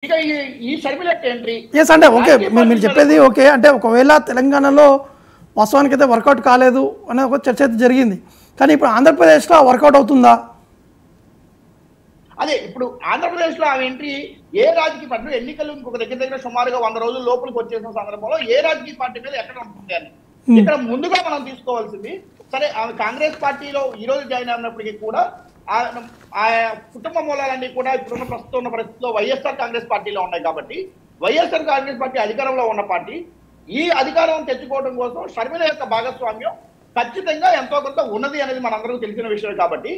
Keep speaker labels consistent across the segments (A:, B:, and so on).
A: ఇక ఈ షర్మిలకి entry
B: yes అంటే ఓకే మీరు చెప్పేది ఓకే అంటే ఒకవేళ తెలంగాణలో వాస్తవానికి అయితే వర్కౌట్ కాలేదు అనే ఒక చర్చ అయితే జరిగింది. కానీ ఇప్పుడు ఆంధ్రప్రదేశ్లో వర్కౌట్ అవుతుందా?
A: అదే ఇప్పుడు ఆంధ్రప్రదేశ్లో ఆ ఎంట్రీ ఏ రాజకీయ పార్టీ ఎన్నికలు ఇంకొక దగ్గర సుమారుగా 100 రోజుల లోపలికి వచ్చేసిన సందర్భంలో ఏ రాజకీయ పార్టీ మీద ఎక్కడ ఉంటుంది అని ఇక్కడ ముందుగా మనం తీసుకోవాల్సింది. సరే ఆమె కాంగ్రెస్ పార్టీలో ఈ రోజు జాయిన్ అయినప్పటికీ కూడా ఆ కుటుంబ మూలాలన్నీ కూడా ఇప్పుడున్న ప్రస్తుతం ఉన్న పరిస్థితిలో వైఎస్ఆర్ కాంగ్రెస్ పార్టీలో ఉన్నాయి కాబట్టి వైఎస్ఆర్ కాంగ్రెస్ పార్టీ అధికారంలో ఉన్న పార్టీ ఈ అధికారం తెచ్చుకోవడం కోసం షర్మిల యొక్క భాగస్వామ్యం ఖచ్చితంగా ఎంతో కొంత ఉన్నది అనేది మనందరికీ తెలిసిన విషయం కాబట్టి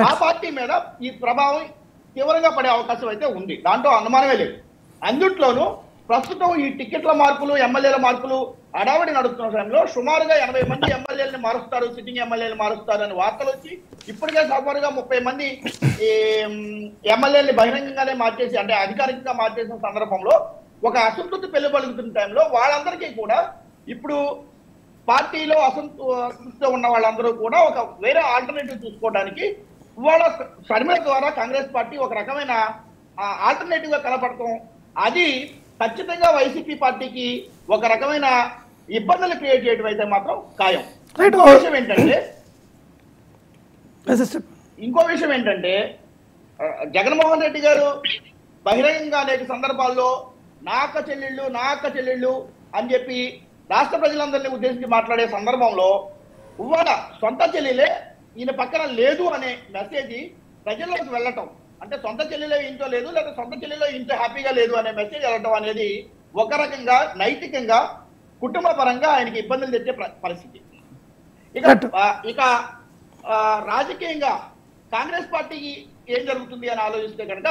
A: ఆ పార్టీ మీద ఈ ప్రభావం తీవ్రంగా పడే అవకాశం అయితే ఉంది, దాంట్లో అనుమానమే లేదు. అందుట్లోనూ ప్రస్తుతం ఈ టికెట్ల మార్పులు ఎమ్మెల్యేల మార్పులు అడావడి నడుస్తున్న సమయంలో సుమారుగా 80 మంది ఎమ్మెల్యేలను మారుస్తారు, సిట్టింగ్ ఎమ్మెల్యేలు మారుస్తారు అని వార్తలు వచ్చి ఇప్పటికే సుమారుగా 30 మంది ఎమ్మెల్యేలని బహిరంగంగానే మార్చేసి అంటే అధికారికంగా మార్చేసిన సందర్భంలో ఒక అసంతృప్తి పెళ్లిపలుకుతున్న టైంలో వాళ్ళందరికీ కూడా ఇప్పుడు పార్టీలో అసంతృప్తితో ఉన్న వాళ్ళందరూ కూడా ఒక వేరే ఆల్టర్నేటివ్ చూసుకోవడానికి ఇవాళ షర్మిల ద్వారా కాంగ్రెస్ పార్టీ ఒక రకమైన ఆల్టర్నేటివ్ గా కనపడటం అది ఖచ్చితంగా వైసీపీ పార్టీకి ఒక రకమైన ఇబ్బందులు క్రియేట్ చేయడం అయితే మాత్రం ఖాయం. ఇంకో విషయం ఏంటంటే జగన్మోహన్ రెడ్డి గారు బహిరంగంగా అనేక సందర్భాల్లో నా అక్క చెల్లెళ్ళు అని చెప్పి రాష్ట్ర ప్రజలందరినీ ఉద్దేశించి మాట్లాడే సందర్భంలో ఇవాళ సొంత చెల్లెలే ఈయన పక్కన లేదు అనే మెసేజ్ ప్రజల్లోకి వెళ్ళటం అంటే సొంత చెల్లెలో ఇంట్లో లేదు లేదా సొంత చెల్లెలో ఇంట్లో హ్యాపీగా లేదు అనే మెసేజ్ వెళ్ళటం అనేది ఒక రకంగా నైతికంగా కుటుంబ పరంగా ఆయనకి ఇబ్బందులు తెచ్చే పరిస్థితి. ఇక రాజకీయంగా కాంగ్రెస్ పార్టీకి ఏం జరుగుతుంది అని ఆలోచిస్తే కనుక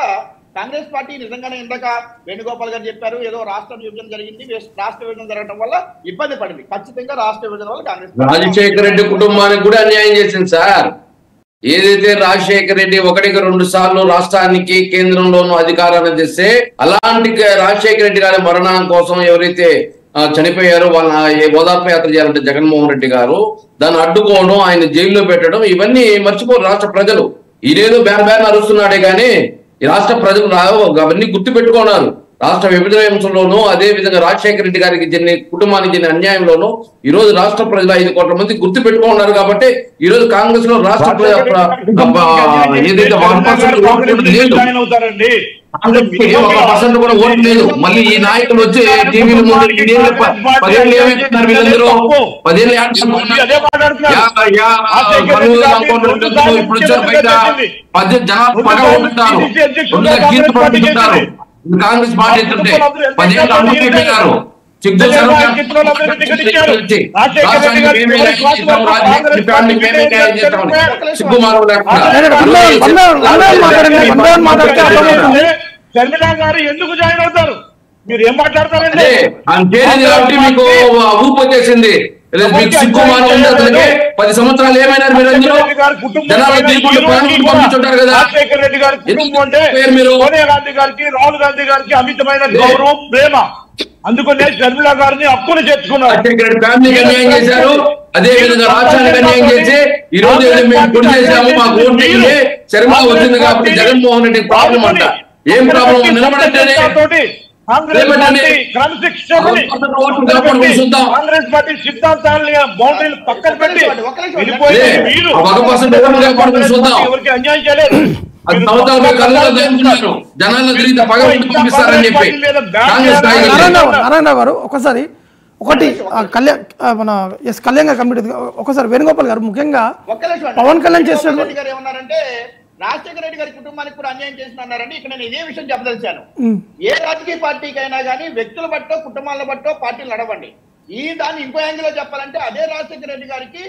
A: కాంగ్రెస్ పార్టీ నిజంగానే ఇందాక వేణుగోపాల్ గారు చెప్పారు ఏదో రాష్ట్ర విభజన జరిగింది, రాష్ట్ర విభజన జరగడం వల్ల ఇబ్బంది పడింది. ఖచ్చితంగా రాష్ట్ర విభజన వల్ల కాంగ్రెస్
C: రాజశేఖర రెడ్డి కుటుంబానికి కూడా అన్యాయం చేసింది సార్. ఏదైతే రాజశేఖర రెడ్డి 1-2 సార్లు రాష్ట్రానికి కేంద్రంలోనూ అధికారాన్ని తెస్తే అలాంటి రాజశేఖర రెడ్డి గారి మరణం కోసం ఎవరైతే చనిపోయారో వాళ్ళ ఓదార్పు యాత్ర చేయాలంటే జగన్మోహన్ రెడ్డి గారు దాన్ని అడ్డుకోవడం, ఆయన జైల్లో పెట్టడం ఇవన్నీ మర్చిపోరు రాష్ట్ర ప్రజలు. ఈయనేదో బ్యాన్ అరుస్తున్నాడే కానీ ఈ రాష్ట్ర ప్రజలు అవన్నీ గుర్తు పెట్టుకున్నారు. రాష్ట్ర విభజన అంశంలోనూ అదే విధంగా రాజశేఖర రెడ్డి గారికి కుటుంబానికి చెందిన అన్యాయంలోనూ ఈ రోజు రాష్ట్ర ప్రజలు 5 కోట్ల మంది గుర్తు పెట్టుకున్నారు కాబట్టి ఈ రోజు కాంగ్రెస్ లో రాష్ట్ర ఏదైతే 1% లేదు, కాంగ్రెస్ కూడా ఓటు లేదు. మళ్ళీ ఈ నాయకులు వచ్చి టీవీల ముందు 10 ఏళ్ళు ఏమైతున్నారు వీళ్ళందరూ 10 ఏళ్ళు ఇప్పుడు వచ్చారు బయట 10 జనాలు పగ ఉంటున్నారు, 2 కీర్తి పంపిస్తుంటారు. కాంగ్రెస్ పార్టీ ఎత్తుంటే 10 ఏళ్ళు అమ్ముకెట్టారు.
D: షర్మిల గారు ఎందుకు జాయిన్ అవుతారు? మీరు ఏం మాట్లాడతారంటే
C: మీకు ఊపు వచ్చేసింది. మీకు సిగ్గుమానం ఉంది. అతనికి 10 సంవత్సరాలు ఏమైనా మీరు పంపించుంటారు కదా.
D: రాజశేఖర రెడ్డి గారి కుటుంబం అంటే సోనియా గాంధీ గారికి, రాహుల్ గాంధీ గారికి అమితమైన గౌరవం, ప్రేమ. అందుకనే షర్మిల గారిని హక్కును చేర్చుకున్నారు.
C: ఫ్యామిలీకి అన్యాయం చేశారు, అదే విధంగా రాష్ట్రానికి అన్యాయం చేసి ఈ రోజు మేము గుడి చేశాము, మాకు ఓటు వేయండి, షర్మిల వచ్చింది కాబట్టి జగన్మోహన్ రెడ్డి ప్రాబ్లం అంట. ఏం ప్రాబ్లం? నిలబడంటే
D: కాంగ్రెస్ పార్టీ సిద్ధాంతాలని బౌండరీలు పక్కన పెట్టి ఎవరికి అన్యాయం చేయలేదు.
B: నారాయణ గారు ఒకసారి మన కళ్యాణ్ గారు కంప్లీట్ ఒకసారి వేణుగోపాల్ గారు ముఖ్యంగా పవన్ కళ్యాణ్ చేస్తున్నారు
A: ఏమన్నారంటే రాజశేఖర రెడ్డి గారి కుటుంబానికి కూడా అన్యాయం చేస్తున్నారండి. ఇక్కడ నేను ఇదే విషయం చెప్పదలిచాను. ఏ రాజకీయ పార్టీకైనా కానీ వ్యక్తుల బట్టో కుటుంబాల బట్టో పార్టీలు నడవండి. దాన్ని ఇంకో యాంగిల్ లో చెప్పాలంటే అదే రాజశేఖర రెడ్డి గారికి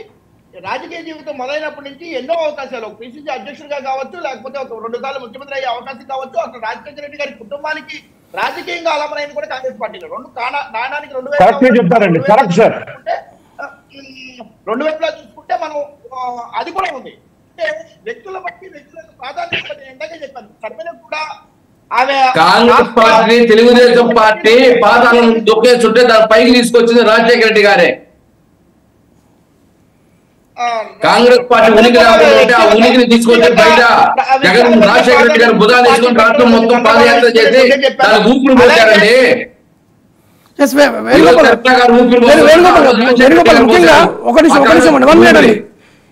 A: రాజకీయ జీవితం మొదలైనప్పటి నుంచి ఎన్నో అవకాశాలు పిసిసి అధ్యక్షుడిగా కావచ్చు, లేకపోతే ఒక 2 సార్లు ముఖ్యమంత్రి అయ్యే అవకాశం కావచ్చు. అసలు రాజశేఖర రెడ్డి గారి కుటుంబానికి రాజకీయంగా అలమరైన కూడా కాంగ్రెస్ పార్టీలో నాణానికి 2 వైపులా చూసుకుంటే మనం అది కూడా ఉంది. అంటే వ్యక్తుల బట్టి వ్యక్తులకు ప్రాధాన్యత బట్టి ఇందాకే చెప్పాను. షర్మిల కూడా ఆమె
C: కాంగ్రెస్ పార్టీ తెలుగుదేశం పార్టీ పాదాలను దొక్కేస్తుంటే దాని పైకి తీసుకొచ్చింది రాజశేఖర రెడ్డి గారే. కాంగ్రెస్ పార్టీ ఉనికి రాకుండా ఉంటే ఆ ఉనికిని తీసుకొచ్చి బయట జగన్ రాజశేఖర రెడ్డి గారు బుధాన్ని తీసుకొని రాష్ట్రం మొత్తం పాదయాత్ర చేసి దాని ఊపిరి పోశారండి.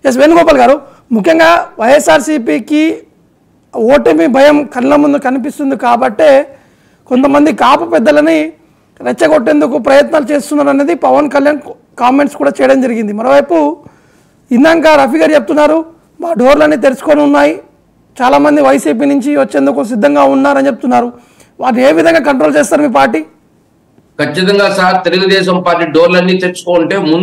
B: వేణుగోపాల్ గారు, ముఖ్యంగా వైఎస్ఆర్సీపీకి ఓటమి భయం కళ్ళ ముందు కనిపిస్తుంది కాబట్టే కొంతమంది కాపు పెద్దలని రెచ్చగొట్టేందుకు ప్రయత్నాలు చేస్తున్నారు అనేది పవన్ కళ్యాణ్ కామెంట్స్ కూడా చేయడం జరిగింది. మరోవైపు ఇందాక రఫీ గారు చెప్తున్నారు మా డోర్లన్నీ తెరుచుకొని ఉన్నాయి, చాలామంది వైసీపీ నుంచి వచ్చేందుకు సిద్ధంగా ఉన్నారని చెప్తున్నారు. వాటిని ఏ విధంగా కంట్రోల్ చేస్తారు మీ పార్టీ?
C: ఖచ్చితంగా సార్, తెలుగుదేశం పార్టీ డోర్లన్నీ తెచ్చుకుంటే ముందు